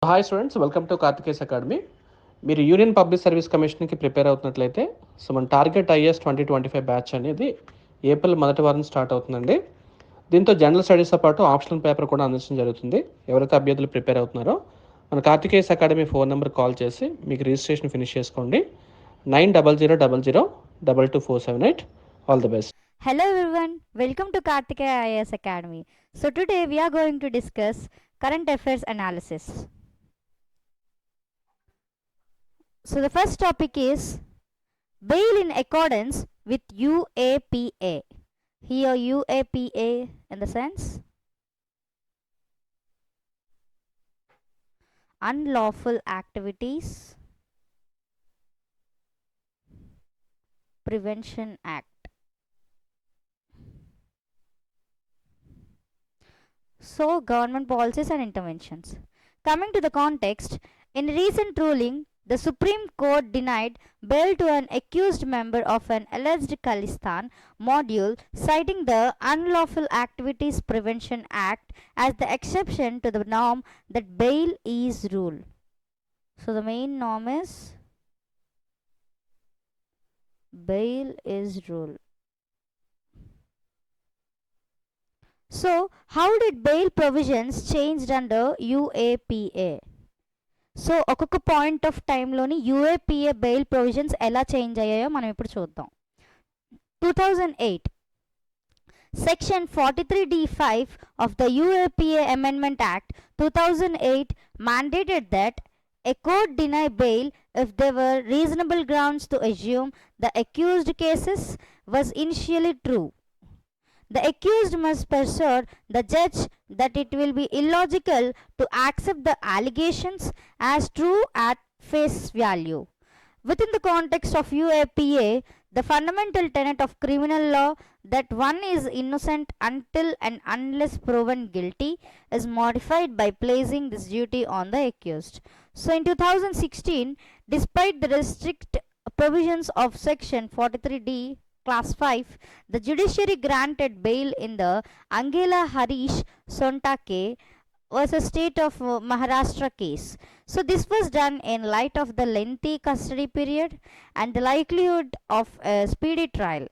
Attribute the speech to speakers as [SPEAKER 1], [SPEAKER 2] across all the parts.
[SPEAKER 1] Hi students, welcome to Karthikeyan academy. మీరు union public service కమిషన్కి prepare అవుతున్నట్లయితే మన టార్గెట్ ఐఏఎస్ 2025 బ్యాచ్ అనేది ఏప్రిల్ మొదటి వారం స్టార్ట్ అవుతుందండి. దీంతో జనరల్ స్టడీస్తో పాటు ఆప్షనల్ పేపర్ కూడా అందించడం జరుగుతుంది. ఎవరైతే అభ్యర్థులు ప్రిపేర్ అవుతున్నారో మన Karthikeyan academy phone number call చేసి మీకు రిజిస్ట్రేషన్ ఫినిష్ చేసుకోండి. 9000224778. All the best.
[SPEAKER 2] Hello everyone, welcome to Karthikeya IAS Academy. So today we are going to discuss current affairs analysis. So the first topic is bail in accordance with UAPA. Here UAPA in the sense Unlawful Activities Prevention Act. So, government policies and interventions. Coming to the context, in a recent ruling, the Supreme Court denied bail to an accused member of an alleged Khalistan module, citing the Unlawful Activities Prevention Act as the exception to the norm that bail is rule. So, the main norm is bail is rule. So, how did bail provisions changed under UAPA? So ఒక్కొక్క point of టైంలోని UAPA bail provisions ఎలా change అయ్యాయో మనం ఇప్పుడు చూద్దాం. 2008 Section 43D5 of the UAPA Amendment Act 2008 mandated that a court deny bail if there were reasonable grounds to assume the accused cases was initially true. The accused must persuade the judge that it will be illogical to accept the allegations as true at face value. Within the context of UAPA, the fundamental tenet of criminal law that one is innocent until and unless proven guilty is modified by placing this duty on the accused. So in 2016, despite the strict provisions of Section 43D Class 5, the judiciary granted bail in the Angela Harish Sontake versus State of Maharashtra case. So this was done in light of the lengthy custody period and the likelihood of a speedy trial,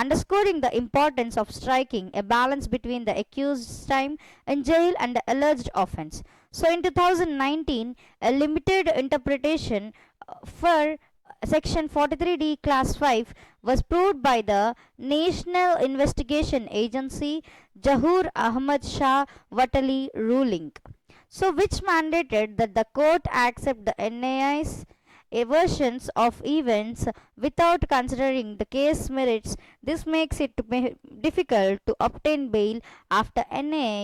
[SPEAKER 2] underscoring the importance of striking a balance between the accused's time in jail and the alleged offense. So in 2019, a limited interpretation for Section 43D Class 5 was proved by the National Investigation Agency Jahur Ahmad Shah Watali ruling, so which mandated that the court accept the NIA's versions of events without considering the case merits. This makes it difficult to obtain bail after NIA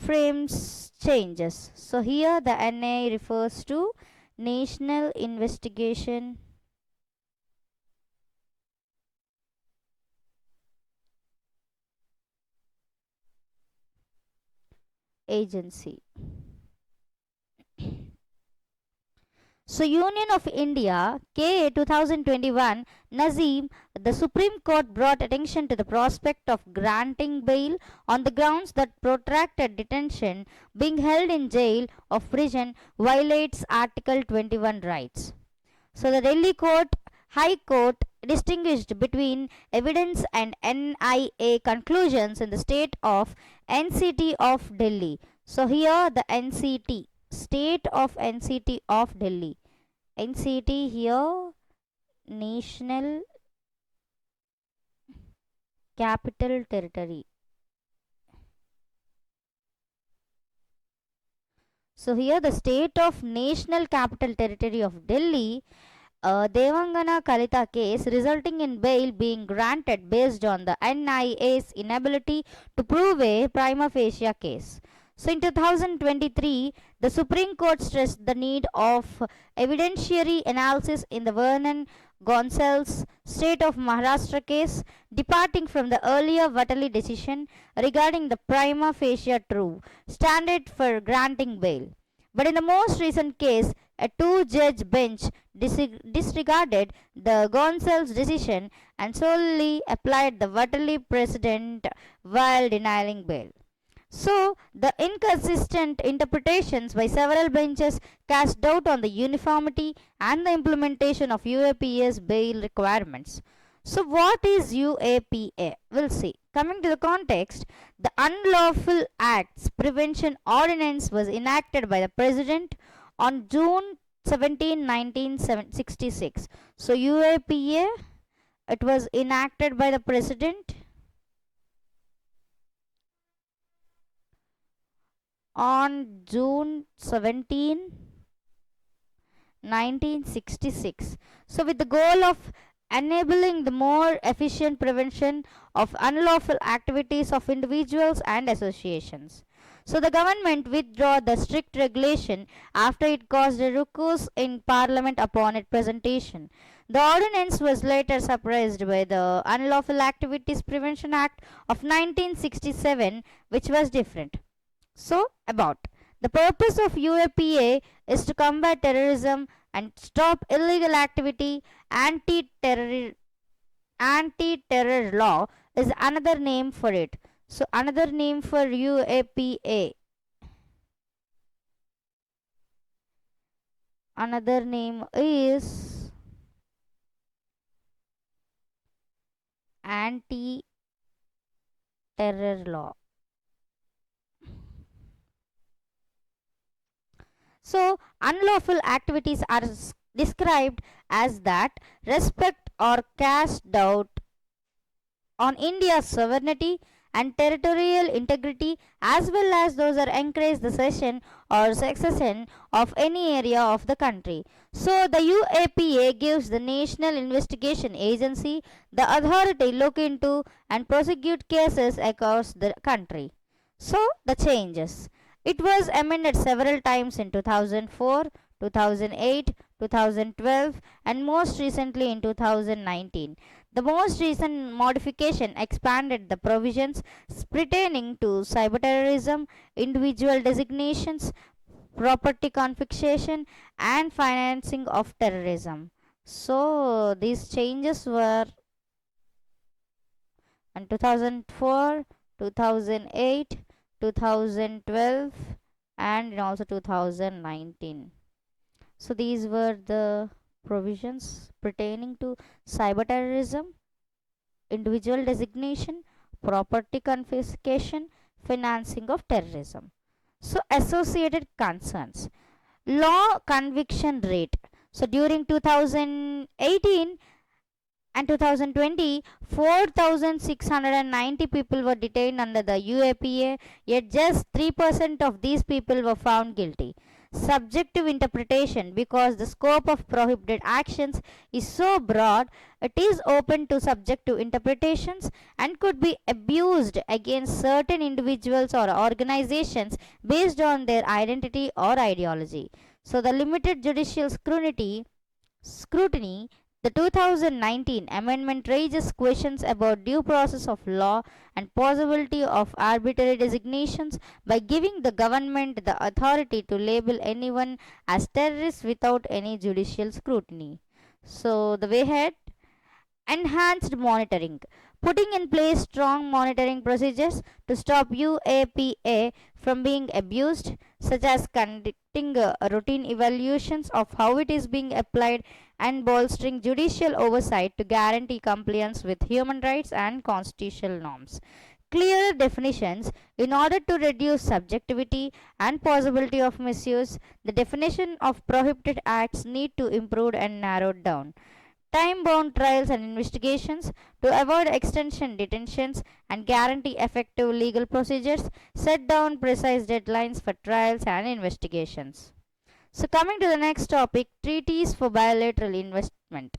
[SPEAKER 2] frames changes. So here the NIA refers to National Investigation Agency. So Union of India KA 2021 Nazim, the Supreme Court brought attention to the prospect of granting bail on the grounds that protracted detention, being held in jail or prison, violates Article 21 rights. So the Delhi High Court distinguished between evidence and NIA conclusions in the state of NCT of Delhi. So here the NCT, State of NCT of Delhi. NCT here, National Capital Territory. So here the State of National Capital Territory of Delhi, Devangana Kalita case resulting in bail being granted based on the NIA's inability to prove a prima facie case. So in 2023, the Supreme Court stressed the need of evidentiary analysis in the Vernon Gonsalves State of Maharashtra case, departing from the earlier Vatali decision regarding the prima facie true standard for granting bail. But in the most recent case, a two-judge bench disregarded the Gonsalves decision and solely applied the Vatali precedent while denying bail. So, the inconsistent interpretations by several benches cast doubt on the uniformity and the implementation of UAPA's bail requirements. So, what is UAPA? We'll see. Coming to the context, the Unlawful Acts Prevention Ordinance was enacted by the President on June 17, 1966. So, UAPA, it was enacted by the President on June 17, 1966. So, with the goal of enabling the more efficient prevention of unlawful activities of individuals and associations. So, the government withdrew the strict regulation after it caused a ruckus in Parliament upon its presentation. The ordinance was later suppressed by the Unlawful Activities Prevention Act of 1967, which was different. So, about the purpose of UAPA is to combat terrorism and stop illegal activity. Anti-terror law is another name for it. So, another name for UAPA. Another name is anti-terror law. So, unlawful activities are described as that respect or cast doubt on India's sovereignty and territorial integrity, as well as those are encourage the cession or succession of any area of the country. So, the UAPA gives the National Investigation Agency the authority to look into and prosecute cases across the country. So, the changes. It was amended several times in 2004, 2008, 2012, and most recently in 2019. The most recent modification expanded the provisions pertaining to cyberterrorism, individual designations, property confiscation, and financing of terrorism. So, these changes were in 2004, 2008, 2012, and also 2019. So these were the provisions pertaining to cyber terrorism, individual designation, property confiscation, financing of terrorism. So associated concerns, law conviction rate. So during 2018 and 2020, 4,690 people were detained under the UAPA, yet just 3% of these people were found guilty. Subjective interpretation, because the scope of prohibited actions is so broad, it is open to subjective interpretations and could be abused against certain individuals or organizations based on their identity or ideology. So, the limited judicial scrutiny, the 2019 amendment raises questions about due process of law and possibility of arbitrary designations by giving the government the authority to label anyone as terrorist without any judicial scrutiny. So the way ahead, enhanced monitoring, putting in place strong monitoring procedures to stop UAPA from being abused, such as conducting routine evaluations of how it is being applied and bolstering judicial oversight to guarantee compliance with human rights and constitutional norms. Clearer definitions in order to reduce subjectivity and possibility of misuse. The definition of prohibited acts need to improve and narrowed down. Time bound trials and investigations to avoid extension detentions and guarantee effective legal procedures. Set down precise deadlines for trials and investigations. So, coming to the next topic, treaties for bilateral investment.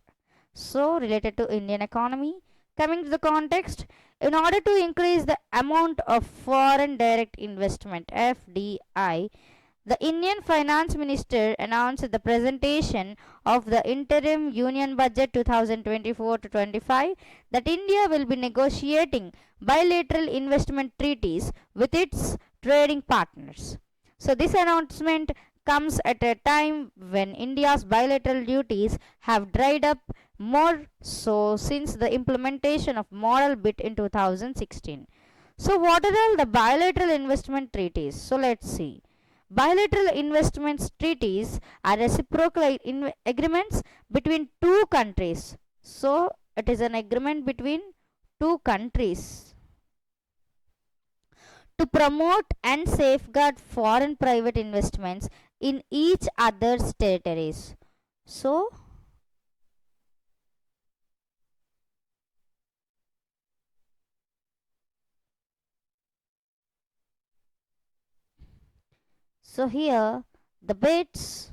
[SPEAKER 2] So, related to Indian economy. Coming to the context, in order to increase the amount of foreign direct investment (FDI), the Indian Finance Minister announced the presentation of the interim Union Budget 2024 to 25 that India will be negotiating bilateral investment treaties with its trading partners. So, this announcement comes at a time when India's bilateral duties have dried up more so since the implementation of model bit in 2016. So what are all the bilateral investment treaties? So let's see. Bilateral investment treaties are reciprocal agreements between two countries. So it is an agreement between two countries to promote and safeguard foreign private investments in each other's territories. So here the bids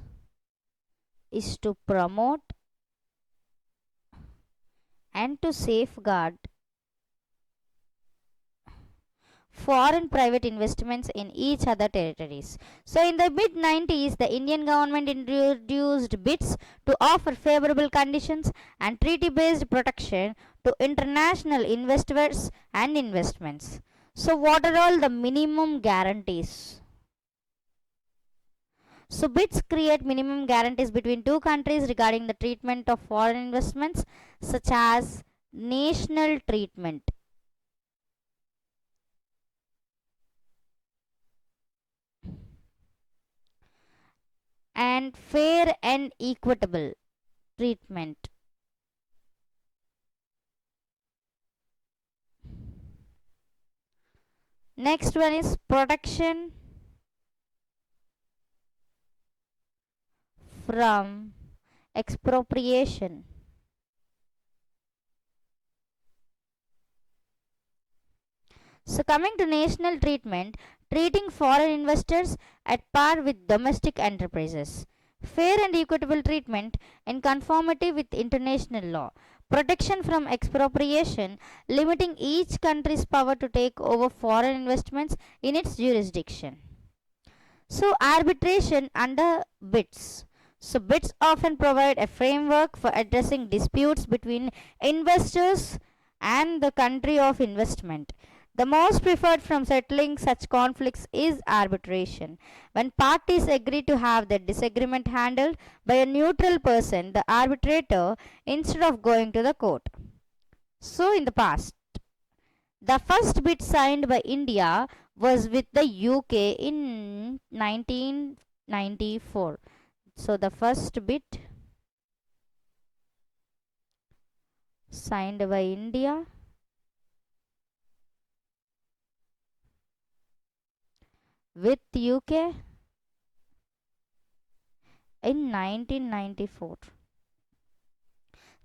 [SPEAKER 2] is to promote and to safeguard foreign private investments in each other territories. So in the mid 90s, the Indian government introduced bids to offer favorable conditions and treaty based protection to international investors and investments. So what are all the minimum guarantees? So bids create minimum guarantees between two countries regarding the treatment of foreign investments, such as national treatment and fair and equitable treatment. Next one is protection from expropriation. So coming to national treatment, treating foreign investors at par with domestic enterprises. Fair and equitable treatment in conformity with international law. Protection from expropriation, limiting each country's power to take over foreign investments in its jurisdiction. So arbitration under bids. So bids often provide a framework for addressing disputes between investors and the country of investment. The most preferred from settling such conflicts is arbitration. When parties agree to have their disagreement handled by a neutral person, the arbitrator, instead of going to the court. So in the past, the first bid signed by India was with the UK in 1994. So the first bid signed by India with UK in 1994.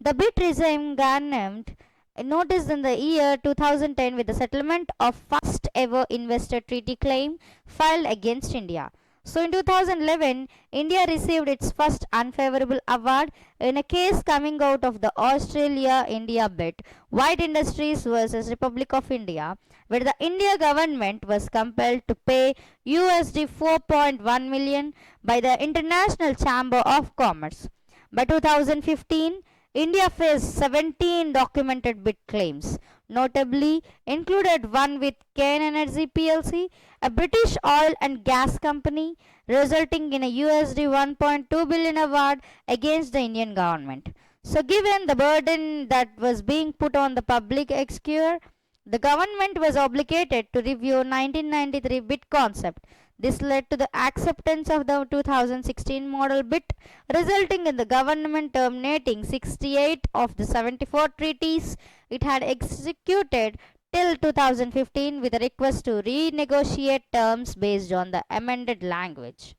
[SPEAKER 2] The bid regime garnered notice in the year 2010 with the settlement of first ever investor treaty claim filed against India. So in 2011, India received its first unfavorable award in a case coming out of the Australia-India bid, White Industries versus Republic of India, where the India government was compelled to pay USD 4.1 million by the International Chamber of Commerce. By 2015, India faced 17 documented bid claims, notably included one with Cairn Energy PLC, a British oil and gas company, resulting in a USD 1.2 billion award against the Indian government. So given the burden that was being put on the public exchequer, the government was obligated to review 1993 bid concept. This led to the acceptance of the 2016 model bid, resulting in the government terminating 68 of the 74 treaties it had executed till 2015 with a request to renegotiate terms based on the amended language.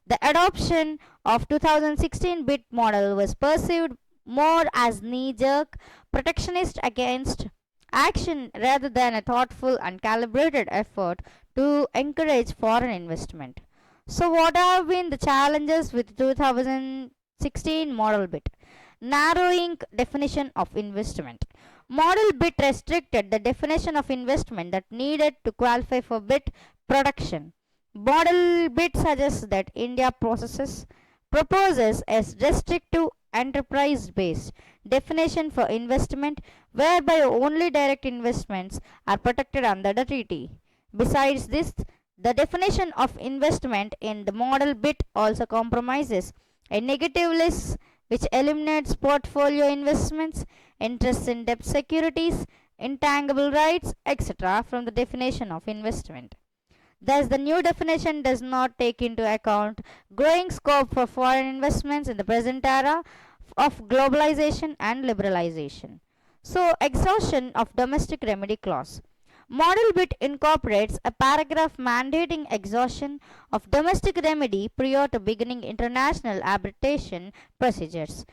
[SPEAKER 2] The adoption of 2016 bid model was perceived more as knee-jerk protectionist against action rather than a thoughtful and calibrated effort to encourage foreign investment. So what have been the challenges with 2016 model bid? Narrowing definition of investment. Model bid restricted the definition of investment that needed to qualify for bid production. Model bid suggests that India proposes a restrictive enterprise based definition for investment whereby only direct investments are protected under the treaty. Besides this, the definition of investment in the model bid also compromises a negative list which eliminates portfolio investments, interest in debt securities, intangible rights, etc. from the definition of investment. Thus, the new definition does not take into account growing scope for foreign investments in the present era of globalization and liberalization. So, exhaustion of domestic remedy clause. Model bit incorporates a paragraph mandating exhaustion of domestic remedy prior to beginning international arbitration procedures.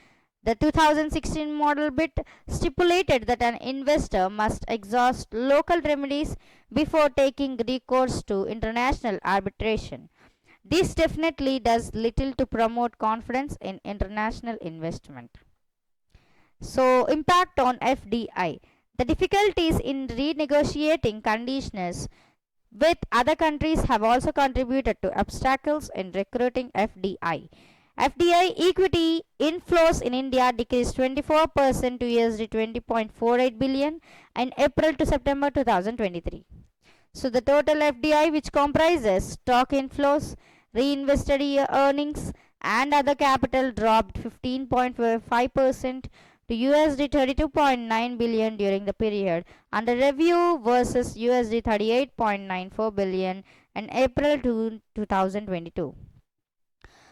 [SPEAKER 2] The 2016 model bit stipulated that an investor must exhaust local remedies before taking recourse to international arbitration. This definitely does little to promote confidence in international investment. So, impact on FDI. The difficulties in renegotiating conditions with other countries have also contributed to obstacles in recruiting FDI. FDI equity inflows in India decreased 24% to USD 20.48 billion in April to September 2023. So the total FDI, which comprises stock inflows, reinvested earnings, and other capital, dropped 15.5% to USD 32.9 billion during the period under review versus USD 38.94 billion in April 2022.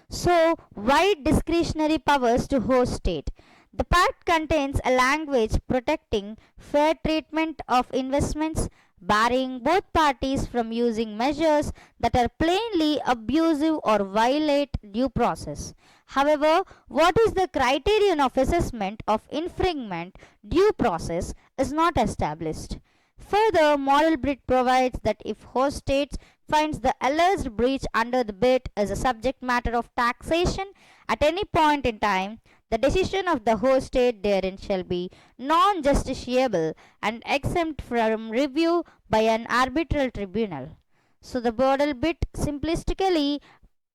[SPEAKER 2] So, wide discretionary powers to host state. The pact contains a language protecting fair treatment of investments, barring both parties from using measures that are plainly abusive or violate due process. However, what is the criterion of assessment of infringement due process is not established. Further, Model Brit provides that if host states finds the alleged breach under the bit is a subject matter of taxation at any point in time, the decision of the host state therein shall be non-justiciable and exempt from review by an arbitral tribunal. So the model bit simplistically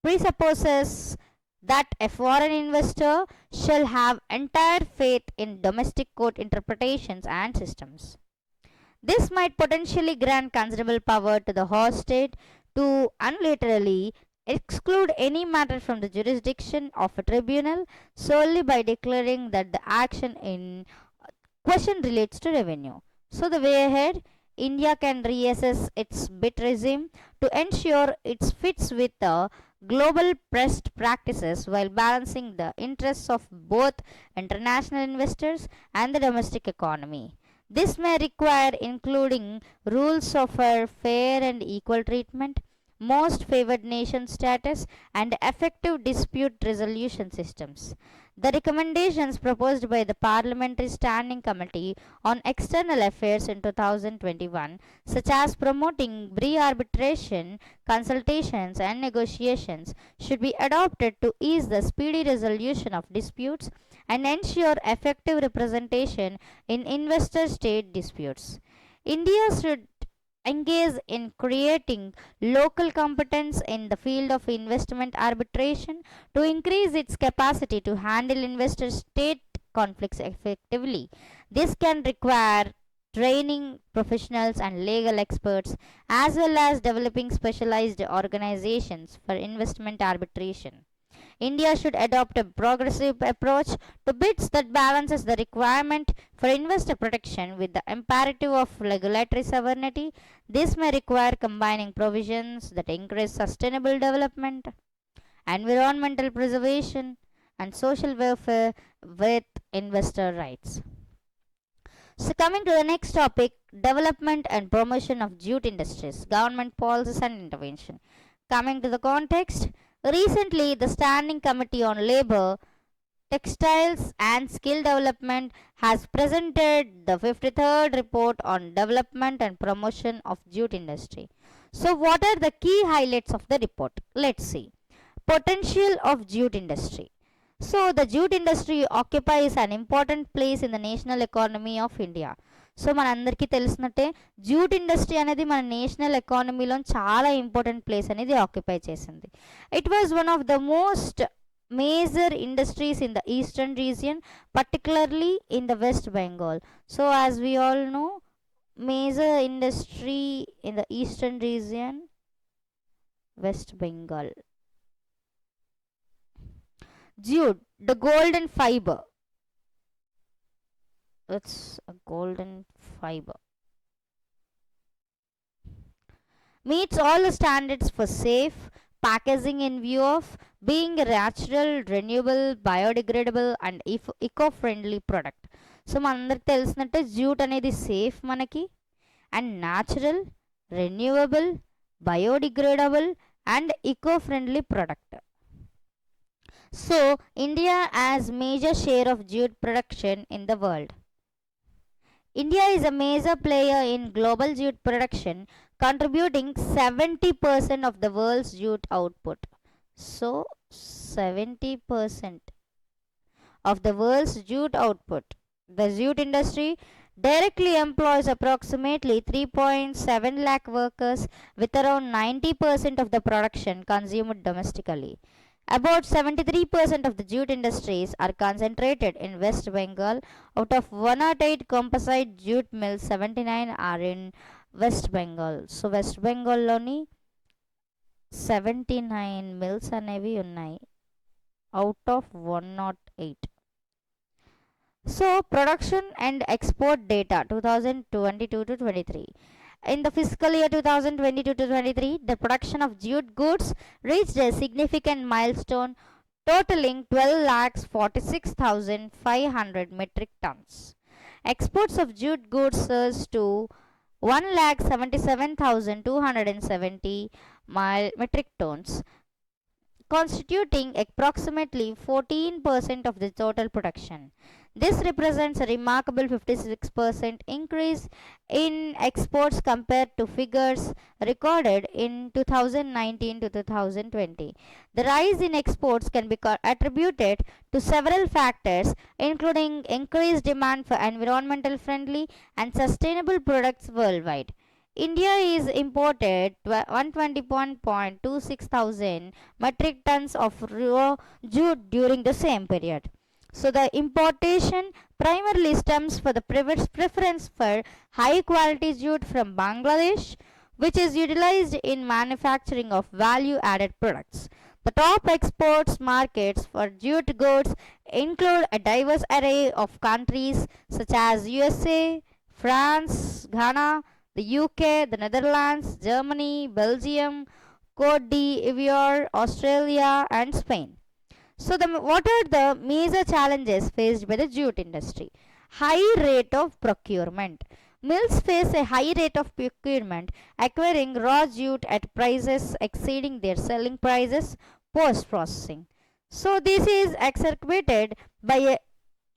[SPEAKER 2] presupposes that a foreign investor shall have entire faith in domestic court interpretations and systems. This might potentially grant considerable power to the host state to unilaterally exclude any matter from the jurisdiction of a tribunal solely by declaring that the action in question relates to revenue. So, the way ahead, India can reassess its bit regime to ensure it fits with the global best practices while balancing the interests of both international investors and the domestic economy. This may require including rules of a fair and equal treatment, most favored nation status, and effective dispute resolution systems. The recommendations proposed by the Parliamentary Standing Committee on External Affairs in 2021, such as promoting pre arbitration consultations and negotiations, should be adopted to ease the speedy resolution of disputes and ensure effective representation in investor state disputes. India should engage in creating local competence in the field of investment arbitration to increase its capacity to handle investor state conflicts effectively. This can require training professionals and legal experts as well as developing specialized organizations for investment arbitration. India should adopt a progressive approach to bids that balances the requirement for investor protection with the imperative of regulatory sovereignty. This may require combining provisions that encourage sustainable development, environmental preservation, and social welfare with investor rights. So, coming to the next topic, development and promotion of jute industries, government policies and intervention. Coming to the context, recently the Standing Committee on Labor, Textiles and Skill Development has presented the 53rd report on development and promotion of jute industry. So, what are the key highlights of the report? Let's see. Potential of jute industry. So, the jute industry occupies an important place in the national economy of India. So మనందరికీ తెలిసినట్టే jute industry అనేది మన national ఎకానమీలో చాలా important place అనేది occupy చేసింది. It was one of the most major industries in the eastern region, particularly in the West Bengal. So as we all know, major industry in the eastern region, West Bengal. Jute, the golden fiber. It's a golden fiber. Meets all the standards for safe packaging in view of being a natural, renewable, biodegradable and eco-friendly product. So మనందరికి తెలిసినట్టే jute అనేది safe మనకి and natural, renewable, biodegradable and eco-friendly product. So India has major share of jute production in the world. India is a major player in global jute production, contributing 70% of the world's jute output. So 70% of the world's jute output. The jute industry directly employs approximately 3.7 lakh workers, with around 90% of the production consumed domestically. About 73% of the jute industries are concentrated in West Bengal. Out of 108 composite jute mills, 79 are in West Bengal. So West Bengal loni 79 mills అనేవి ఉన్నాయి out of 108. So production and export data 2022 to 23. In the fiscal year 2022 to 23, the production of jute goods reached a significant milestone, totaling 12,46,500 metric tons. Exports of jute goods surged to 1,77,270 metric tons, constituting approximately 14% of the total production. This represents a remarkable 56% increase in exports compared to figures recorded in 2019 to 2020. The rise in exports can be attributed to several factors, including increased demand for environmental friendly and sustainable products worldwide. India is imported 121.26 thousand metric tons of raw jute during the same period. So the importation primarily stems for the preference for high quality jute from Bangladesh, which is utilized in manufacturing of value added products. The top exports markets for jute goods include a diverse array of countries such as USA, France, Ghana, the UK, the Netherlands, Germany, Belgium, Cote d'Ivoire, Australia, and Spain. So, what are the major challenges faced by the jute industry? High rate of procurement. Mills face a high rate of procurement, acquiring raw jute at prices exceeding their selling prices post processing. So, this is exacerbated by a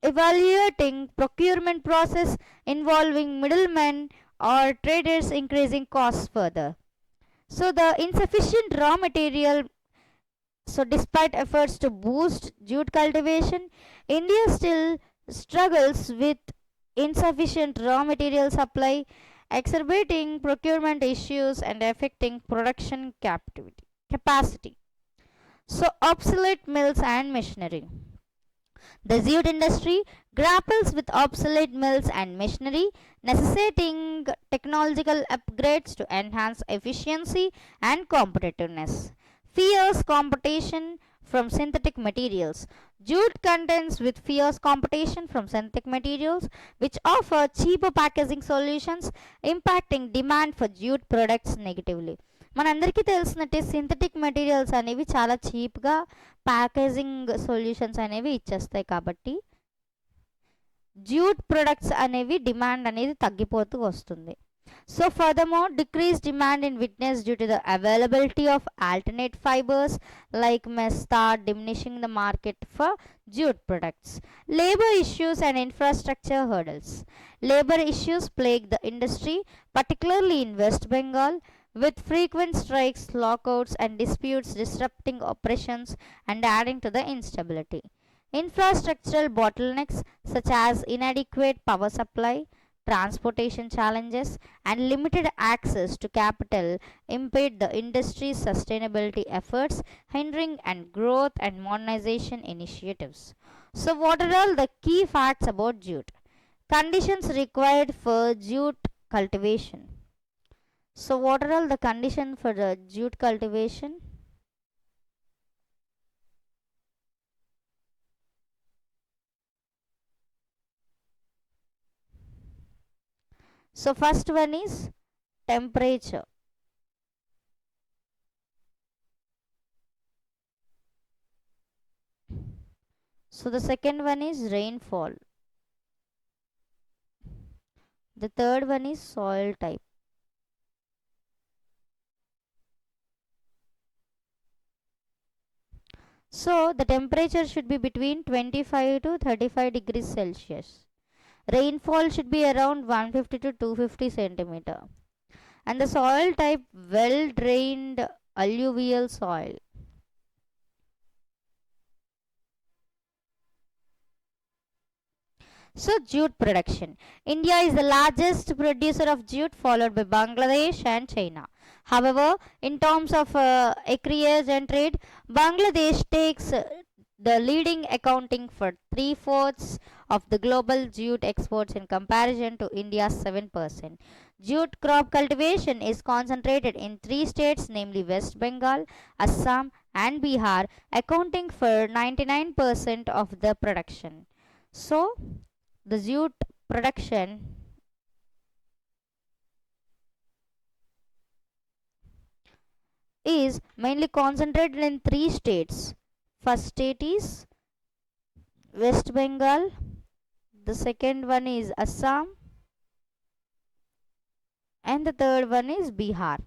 [SPEAKER 2] evaluating procurement process involving middlemen or traders, increasing costs further. So the insufficient raw material. So despite efforts to boost jute cultivation, India still struggles with insufficient raw material supply, exacerbating procurement issues and affecting production capacity. So obsolete mills and machinery. The jute industry grapples with obsolete mills and machinery, necessitating technological upgrades to enhance efficiency and competitiveness. Fierce competition from synthetic materials. Jute contends with fierce competition from synthetic materials, which offer cheaper packaging solutions, impacting demand for jute products negatively. మనందరికీ తెలిసినట్టే synthetic materials అనేవి చాలా చీప్గా packaging solutions అనేవి ఇచ్చేస్తాయి, కాబట్టి jute products అనేవి demand అనేది తగ్గిపోతూ వస్తుంది. So furthermore, decreased demand in witness due to the availability of alternate fibers like mesta, diminishing the market for jute products. Labor issues and infrastructure hurdles. Labor issues plague the industry, particularly in West Bengal, with frequent strikes, lockouts, and disputes disrupting operations and adding to the instability. Infrastructural bottlenecks such as inadequate power supply, transportation challenges, and limited access to capital impede the industry's sustainability efforts, hindering and growth and modernization initiatives. So, what are all the key facts about jute? Conditions required for jute cultivation. So, what are all the conditions for the jute cultivation? So first one is temperature. So the second one is rainfall. The third one is soil type. So the temperature should be between 25 to 35 degrees Celsius. Rainfall should be around 150 to 250 centimeter. And the soil type, well drained alluvial soil. So jute production. India is the largest producer of jute, followed by Bangladesh and China. However, in terms of acreage and trade, Bangladesh takes the leading, accounting for 3/4 of the global jute exports in comparison to India's 7%. Jute crop cultivation is concentrated in three states, namely West Bengal, Assam, and Bihar, accounting for 99% of the production. So, the jute production is mainly concentrated in three states. First state is West Bengal, the second one is Assam, and the third one is Bihar.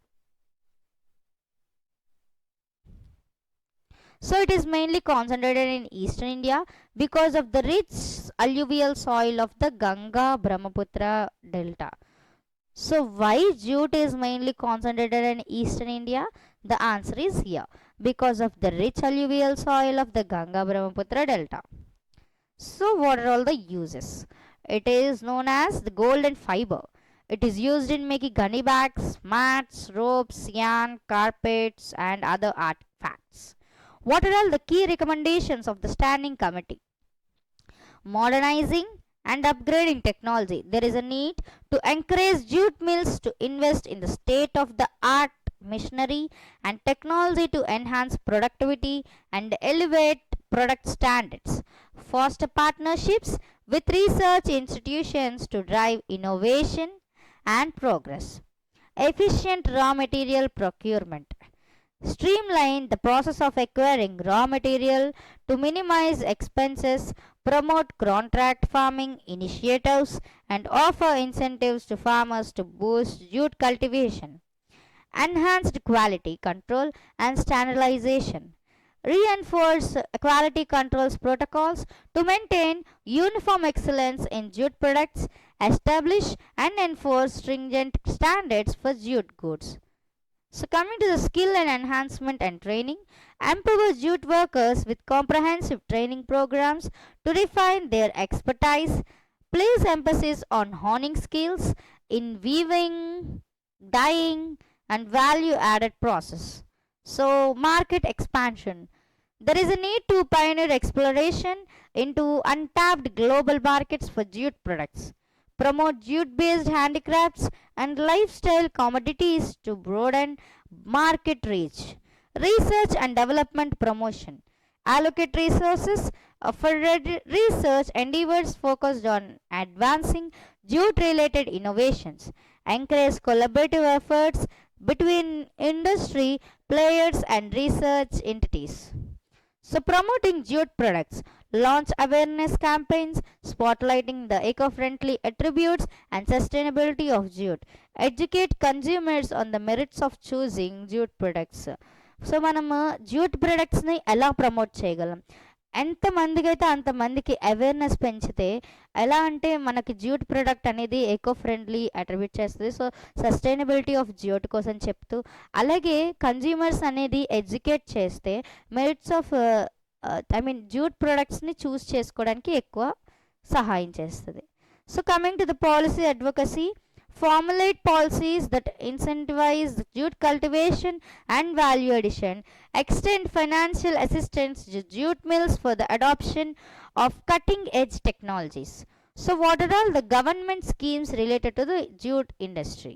[SPEAKER 2] So it is mainly concentrated in eastern India because of the rich alluvial soil of the Ganga Brahmaputra delta. So why jute is mainly concentrated in eastern India? The answer is here, because of the rich alluvial soil of the Ganga Brahmaputra delta. So what are all the uses? It is known as the golden fiber. It is used in making gunny bags, mats, ropes, yarn, carpets, and other artifacts. What are all the key recommendations of the standing committee? Modernizing and upgrading technology. There is a need to encourage jute mills to invest in the state of the art machinery and technology to enhance productivity and elevate product standards. Foster partnerships with research institutions to drive innovation and progress. Efficient raw material procurement. Streamline the process of acquiring raw material to minimize expenses, promote contract farming initiatives, and offer incentives to farmers to boost jute cultivation. Enhanced quality control and standardization. Reinforce quality controls protocols to maintain uniform excellence in jute products. Establish and enforce stringent standards for jute goods. So, coming to the skill and enhancement and training, empower jute workers with comprehensive training programs to refine their expertise. Place emphasis on honing skills in weaving, dyeing, and value added process. So, market expansion. There is a need to pioneer exploration into untapped global markets for jute products. Promote jute based handicrafts and lifestyle commodities to broaden market reach. Research and development promotion. Allocate resources for research endeavors focused on advancing jute related innovations. Encourage collaborative efforts between industry players and research entities. So, promoting jute products, launch awareness campaigns spotlighting the eco friendly attributes and sustainability of jute, educate consumers on the merits of choosing jute products. So మనము jute ప్రొడక్ట్స్ని ఎలా promote చేయగలం? ఎంతమందికి అయితే అంతమందికి awareness పెంచితే ఎలా అంటే మనకి జ్యూట్ ప్రొడక్ట్ అనేది ఎకో ఫ్రెండ్లీ అట్రిబ్యూట్ చేస్తుంది. సో సస్టైనబిలిటీ ఆఫ్ జ్యూట్ కోసం చెప్తూ, అలాగే కన్జ్యూమర్స్ అనేది ఎడ్యుకేట్ చేస్తే మెరిట్స్ ఆఫ్ జ్యూట్ ప్రొడక్ట్స్ని చూస్ చేసుకోవడానికి ఎక్కువ సహాయం చేస్తుంది. So coming to the policy advocacy, formulate policies that incentivize jute cultivation and value addition, extend financial assistance to jute mills for the adoption of cutting edge technologies. So what are all the government schemes related to the jute industry?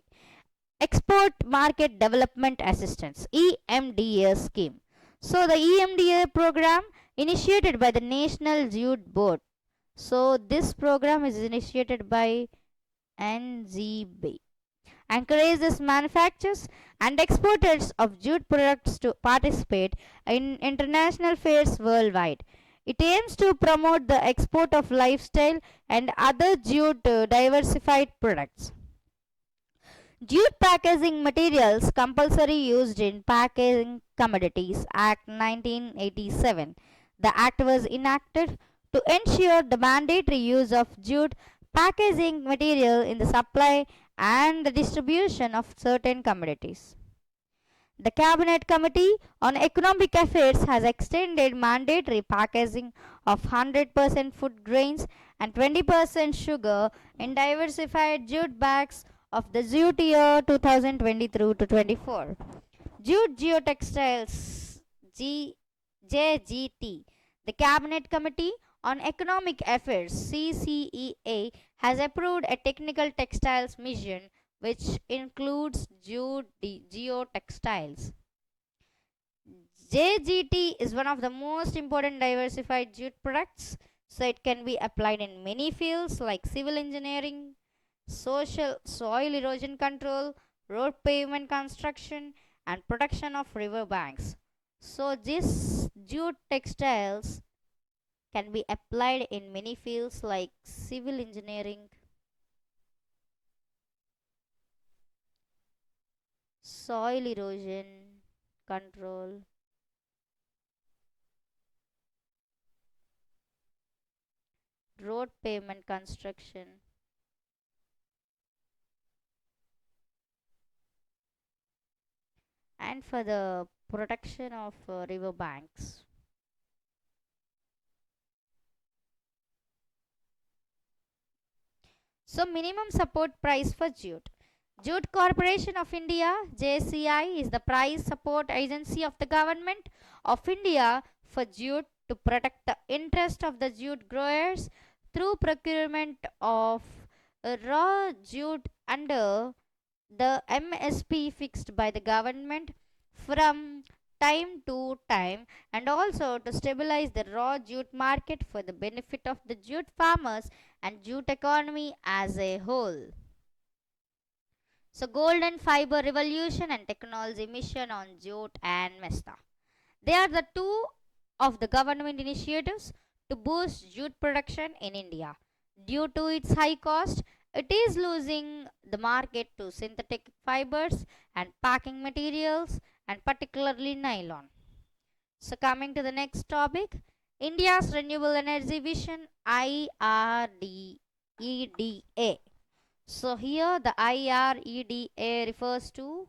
[SPEAKER 2] Export Market Development Assistance, EMDA scheme. So the EMDA program initiated by the National Jute Board. So this program is initiated by NGB encourages manufacturers and exporters of jute products to participate in international fairs worldwide. It aims to promote the export of lifestyle and other jute diversified products. Jute packaging materials compulsory used in Packaging Commodities Act 1987. The act was enacted to ensure the mandatory use of jute packaging material in the supply and the distribution of certain commodities. The Cabinet Committee on Economic Affairs has extended mandatory packaging of 100% food grains and 20% sugar in diversified jute bags of the jute year 2023 to 24. Jute Geotextiles JGT. The Cabinet Committee on Economic Affairs CCEA has approved a technical textiles mission which includes jute geotextiles. JGT is one of the most important diversified jute products, so it can be applied in many fields like civil engineering, social soil erosion control, road pavement construction, and protection of river banks. So this jute textiles can be applied in many fields like civil engineering, soil erosion control, road pavement construction, and for the protection of river banks. So minimum support price for jute. Jute Corporation of India JCI is the price support agency of the government of India for jute to protect the interest of the jute growers through procurement of raw jute under the MSP fixed by the government from time to time, and also to stabilize the raw jute market for the benefit of the jute farmers and jute economy as a whole. So golden fiber revolution and technology mission on jute and Mesta. They are the two of the government initiatives to boost jute production in India. Due to its high cost, it is losing the market to synthetic fibers and packing materials, and particularly nylon. So coming to the next topic, India's renewable energy vision IREDA. So here the IREDA refers to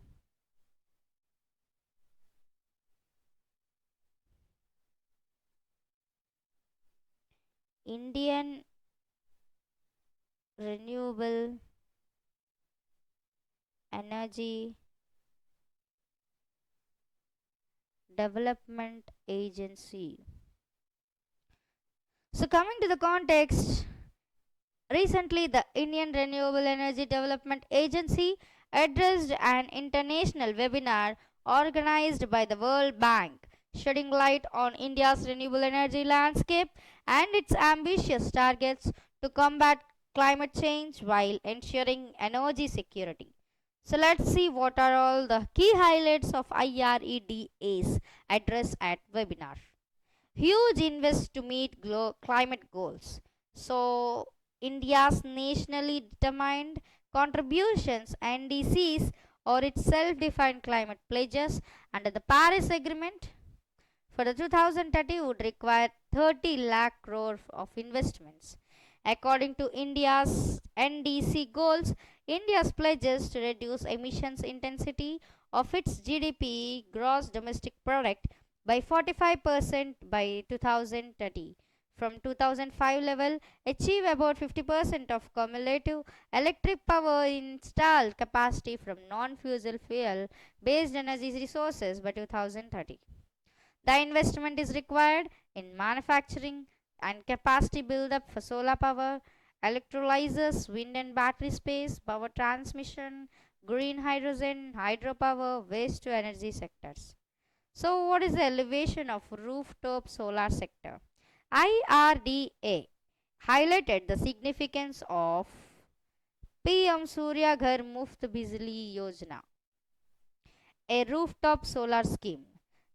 [SPEAKER 2] Indian Renewable Energy Development Agency. So coming to the context, recently the Indian Renewable Energy Development Agency addressed an international webinar organized by the World Bank, shedding light on India's renewable energy landscape and its ambitious targets to combat climate change while ensuring energy security. So let's see what are all the key highlights of IREDA's address at webinar. Huge invest to meet climate goals. So India's nationally determined contributions NDCs or its self-defined climate pledges under the Paris Agreement for the 2030 would require 30 lakh crore of investments. According to India's NDC goals, India's pledges to reduce emissions intensity of its GDP gross domestic product by 45% by 2030 from 2005 level, achieve about 50% of cumulative electric power installed capacity from non-fossil fuel based energy resources by 2030. The investment is required in manufacturing and capacity build-up for solar power, electrolyzers, wind and battery space, power transmission, green hydrogen, hydropower, waste to energy sectors. So, what is the elevation of rooftop solar sector? IRDA highlighted the significance of PM Surya Ghar Muft Bijli Yojana, a rooftop solar scheme.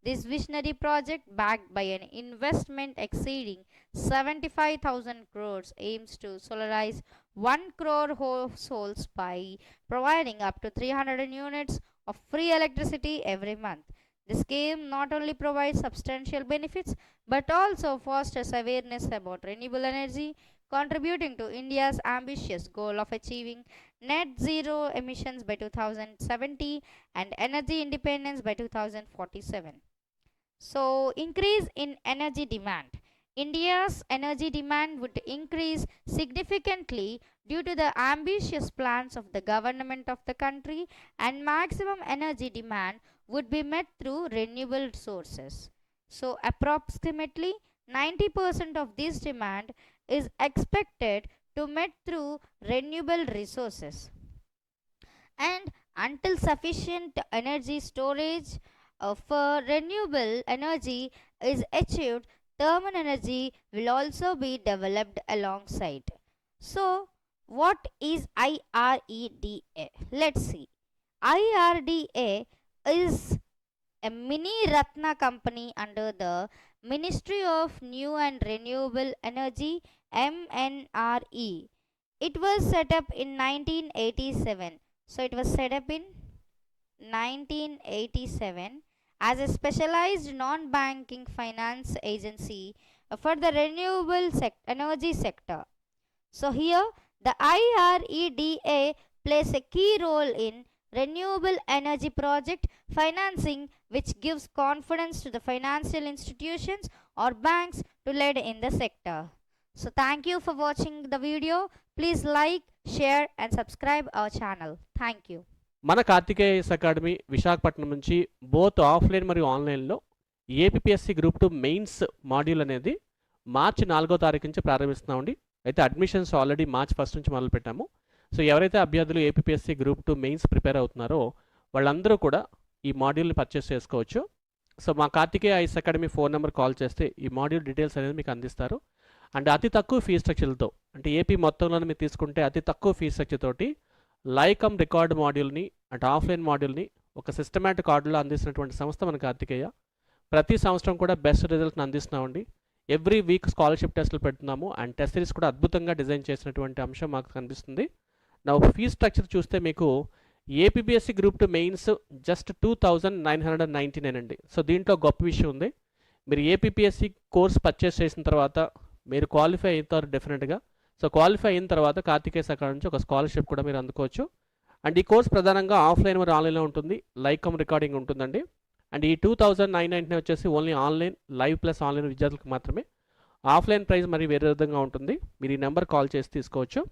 [SPEAKER 2] This visionary project, backed by an investment exceeding 75,000 crores, aims to solarize 1 crore households by providing up to 300 units of free electricity every month. The scheme not only provides substantial benefits but also fosters awareness about renewable energy, contributing to India's ambitious goal of achieving net zero emissions by 2070 and energy independence by 2047. So, increase in energy demand. India's energy demand would increase significantly due to the ambitious plans of the government of the country, and maximum energy demand would be met through renewable sources. So, approximately 90% of this demand is expected to met through renewable resources. And until sufficient energy storage for renewable energy is achieved, thermal energy will also be developed alongside. So, what is IREDA? Let's see. IRDA is a mini Ratna company under the Ministry of New and Renewable Energy, MNRE. It was set up in 1987. So it was set up in 1987 as a specialized non-banking finance agency for the renewable energy sector. So here the IREDA plays a key role in renewable energy project financing, which gives confidence to the financial institutions or banks to lead in the sector. So thank you for watching the video. Please like, share and subscribe our channel. Thank you.
[SPEAKER 1] మన Karthikeyan academy Visakhapatnam నుంచి both offline మరియు ఆన్లైన్లో APSC group 2 mains module అనేది మార్చి 4వ తారీఖు నుంచి ప్రారంభిస్తున్నామండి. అయితే admissions already మార్చి 1 నుంచి మొదలు పెట్టాము. సో ఎవరైతే అభ్యర్థులు ఏపీఎస్సి గ్రూప్ 2 మెయిన్స్ ప్రిపేర్ అవుతున్నారో వాళ్ళందరూ కూడా ఈ మాడ్యూల్ని పర్చేస్ చేసుకోవచ్చు. సో మా Karthikeyan academy phone number call చేస్తే ఈ మాడ్యూల్ డీటెయిల్స్ అనేది మీకు అందిస్తారు. అండ్ అతి తక్కువ ఫీ స్ట్రక్చర్లతో, అంటే ఏపీ మొత్తంలో మీరు తీసుకుంటే అతి తక్కువ ఫీ స్ట్రక్చర్ తోటి లైకమ్ రికార్డ్ మాడ్యూల్ని అంటే ఆఫ్లైన్ మాడ్యూల్ని ఒక సిస్టమాటిక్ ఆర్డర్లో అందిస్తున్నటువంటి సంస్థ మన కార్తికేయ. ప్రతి సంవత్సరం కూడా బెస్ట్ రిజల్ట్ని అందిస్తున్నామండి. ఎవ్రీ వీక్ స్కాలర్షిప్ టెస్టులు పెడుతున్నాము. అండ్ టెస్ట్ సిరీస్ కూడా అద్భుతంగా డిజైన్ చేసినటువంటి అంశం మాకు కనిపిస్తుంది. నా ఫీ స్ట్రక్చర్ చూస్తే మీకు ఏపీఎస్సి గ్రూప్ 2 మెయిన్స్ జస్ట్ 2999 అండి. సో దీంట్లో గొప్ప విషయం ఉంది. మీరు ఏపీఎస్సి కోర్స్ పర్చేస్ చేసిన తర్వాత మీరు క్వాలిఫై అవుతారు డెఫినెట్గా. సో క్వాలిఫై అయిన తర్వాత కార్తికేయస్ అకాడమీ నుంచి ఒక స్కాలర్షిప్ కూడా మీరు అందుకోవచ్చు. అండ్ ఈ కోర్స్ ప్రధానంగా ఆఫ్లైన్ మరియు ఆన్లైన్లో ఉంటుంది. లైకమ్ రికార్డింగ్ ఉంటుందండి. అండ్ ఈ 2999 వచ్చేసి only online live plus online విద్యార్థులకు మాత్రమే. ఆఫ్లైన్ ప్రైస్ మరి వేరే విధంగా ఉంటుంది. మీరు ఈ నెంబర్ కాల్ చేసి తీసుకోవచ్చు.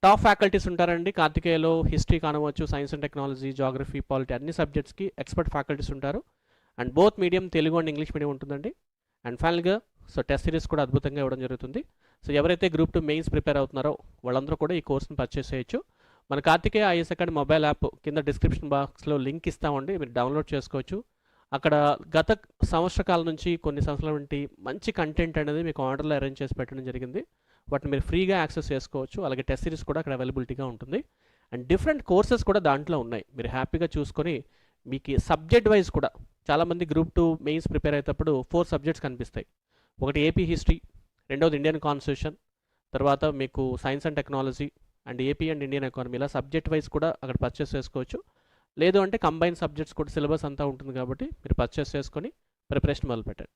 [SPEAKER 1] టాప్ ఫ్యాకల్టీస్ ఉంటారండి కార్తికేయలో. హిస్టరీ కానవచ్చు, science and technology, geography, polity అన్ని సబ్జెక్ట్స్కి ఎక్స్పర్ట్ ఫ్యాకల్టీస్ ఉంటారు. And both medium Telugu and English medium ఉంటుందండి. అండ్ ఫైనల్గా సో టెస్ట్ సిరీస్ కూడా అద్భుతంగా ఇవ్వడం జరుగుతుంది. సో ఎవరైతే గ్రూప్ 2 మెయిన్స్ ప్రిపేర్ అవుతున్నారో వాళ్ళందరూ కూడా ఈ కోర్స్ని పర్చేస్ చేయొచ్చు. మన Karthikeya IAS academy mobile app కింద డిస్క్రిప్షన్ బాక్స్లో లింక్ ఇస్తామండి, మీరు డౌన్లోడ్ చేసుకోవచ్చు. అక్కడ గత సంవత్సర కాలం నుంచి కొన్ని సంవత్సరాల నుండి మంచి కంటెంట్ అనేది మీకు ఆర్డర్లో అరేంజ్ చేసి పెట్టడం జరిగింది. వాటిని మీరు ఫ్రీగా యాక్సెస్ చేసుకోవచ్చు. అలాగే టెస్ట్ సిరీస్ కూడా అక్కడ అవైలబిలిటీగా ఉంటుంది. అండ్ డిఫరెంట్ కోర్సెస్ కూడా దాంట్లో ఉన్నాయి. మీరు హ్యాపీగా చూసుకొని మీకు సబ్జెక్ట్ వైజ్ కూడా చాలామంది గ్రూప్ 2 మెయిన్స్ ప్రిపేర్ అయ్యేటప్పుడు 4 సబ్జెక్ట్స్ కనిపిస్తాయి. ఒకటి ఏపీ హిస్టరీ, రెండవది ఇండియన్ కాన్స్టిట్యూషన్, తర్వాత మీకు science and technology and AP and Indian economy. ఇలా సబ్జెక్ట్ వైజ్ కూడా అక్కడ పర్చేస్ చేసుకోవచ్చు. లేదు అంటే కంబైన్ సబ్జెక్ట్స్ కూడా సిలబస్ అంతా ఉంటుంది కాబట్టి మీరు పర్చేస్ చేసుకొని ప్రిపరేషన్ మొదలుపెట్టండి.